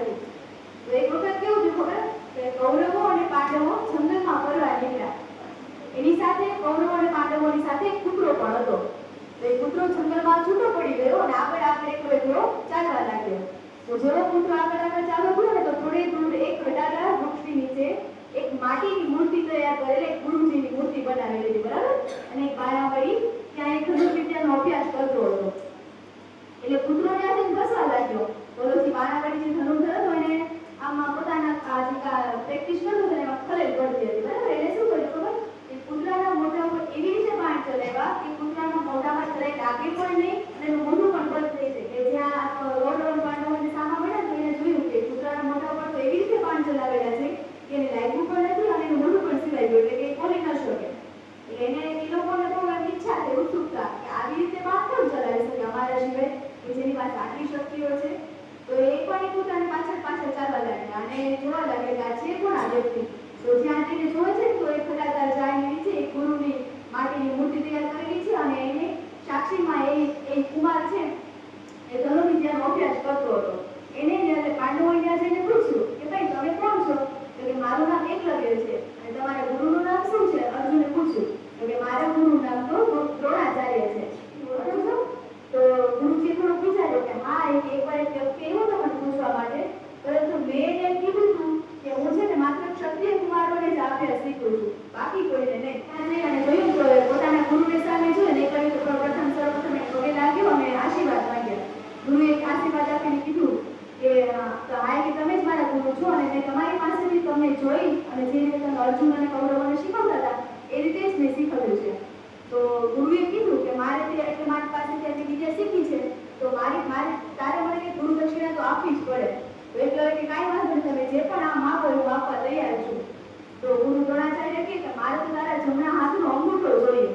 નથી. તો એક વખત કેવું થયું ખબર કે કૌરવો અને પાંડવો જંગલમાં ફરવા નીકળ્યા. એની સાથે કૌરવો અને પાંડવોની સાથે એક કૂતરો પણ હતો. તો એ કૂતરો જંગલમાં છૂટો પડી ગયો અને આગળ એકલો ચાલવા લાગ્યો. તો જેવો કૂતરો આગળ ચાલતો ગયો ને તો થોડી દૂર એક ઘટાડા વૃક્ષની નીચે એક માટીની મૂર્તિ તૈયાર કરેલી એક ગુરુજીની મૂર્તિ બનાવેલી હતી, બરાબર? અને એક બાળાવડી ત્યાં એક ધનુર્વિદ્યાનો અભ્યાસ કરતો હતો. એટલે કૂતરો ત્યાં જઈને બસવા લાગ્યો. બોલોથી બાળાવડી જે ધનુર્ધર હતો એને આમાં પોતાના પ્રેક્ટિસ કરતો હતો એમાં ખલેલ પડતી હતી, બરાબર? એને શું કર્યું ખબર? કે કૂતરાના મોઢા પર એવી રીતે બાણ ચલાવ્યા કે કૂતરાના મોઢામાં જરાય લાગે પણ નહીં અને એનું મોઢું પણ બંધ થઈ જાય. કે જ્યાં કૌરવ પાંડવોને સામા મળ્યા તો એને જોયું કે કૂતરાના મોઢા પર તો એવી રીતે બાણ ચલાવેલા છે કે એને લાગ્યું પણ નથી અને એનું મોઢું પણ સિવાય ગયું, એટલે કે બોલી ન શકે. એટલે એને એ લોકોને બહુ ઈચ્છા થઈ, ઉત્સુકતા કે આવી રીતે બાણ કોણ ચલાવી શકે અમારા સિવાય, કે જેની પાસે આટલી શક્તિઓ છે. તો એ પણ પોતાની પાછળ ચાલવા લાગ્યા અને જોવા લાગ્યા કે આ છે કોણ આ વ્યક્તિ. તો જ્યાં તેને જોવે છે તો એક ઘટાદાર ઝાડની નીચે એક ગુરુની માટીની મૂર્તિ તૈયાર કરેલી છે અને એને સાક્ષીમાં એ કુમાર છે એ ધનુર્વિદ્યાનો અભ્યાસ કરતો હતો. એને એટલે પાંડવોએ ત્યાં જઈને પૂછ્યું કે ભાઈ તમે કોણ છો? તો કે મારું નામ એકલવ્ય છે. અને તમારા ગુરુનું નામ શું છે? અર્જુને પૂછ્યું. તો કે મારા ગુરુનું નામ તો દ્રોણાચાર્ય છે. તો ગુરુજી થોડું વિચાર્યું કે હા એકવાર એક વ્યક્તિ એવો તો મને પૂછવા માટે, પરંતુ મેં એને કીધું હતું કે હું છે ને માત્ર ક્ષત્રિય કુમારોને જ અભ્યાસ શીખું છું, બાકી કોઈને નહીં. અને જોયું તો પોતાના ગુરુને સામે જોઈને સર્વપ્રથમ એને પગે લાગ્યો અને આશીર્વાદ માંગ્યા. ગુરુએ એક આશીર્વાદ આપીને કીધું કે હા કે તમે જ મારા ગુરુ છો અને મેં તમારી પાસેથી તમને જોઈ અને જે રીતે તમે અર્જુન અને કૌરવોને શીખવતા હતા એ રીતે જ મેં શીખવ્યું છે. તો ગુરુએ કીધું કે મારે એટલે મારી પાસેથી આટલી વિદ્યા શીખી છે તો તારે મને ગુરુ દક્ષિણા તો આપવી જ પડે. તો એટલે કે કાંઈ વાંધો નહીં, તમે જે પણ આ માગો હું આપવા તૈયાર છું. તો ગુરુ દ્રોણાચાર્ય કહે કે મારે તો તારા જમણા હાથનો અંગૂઠો જોઈએ.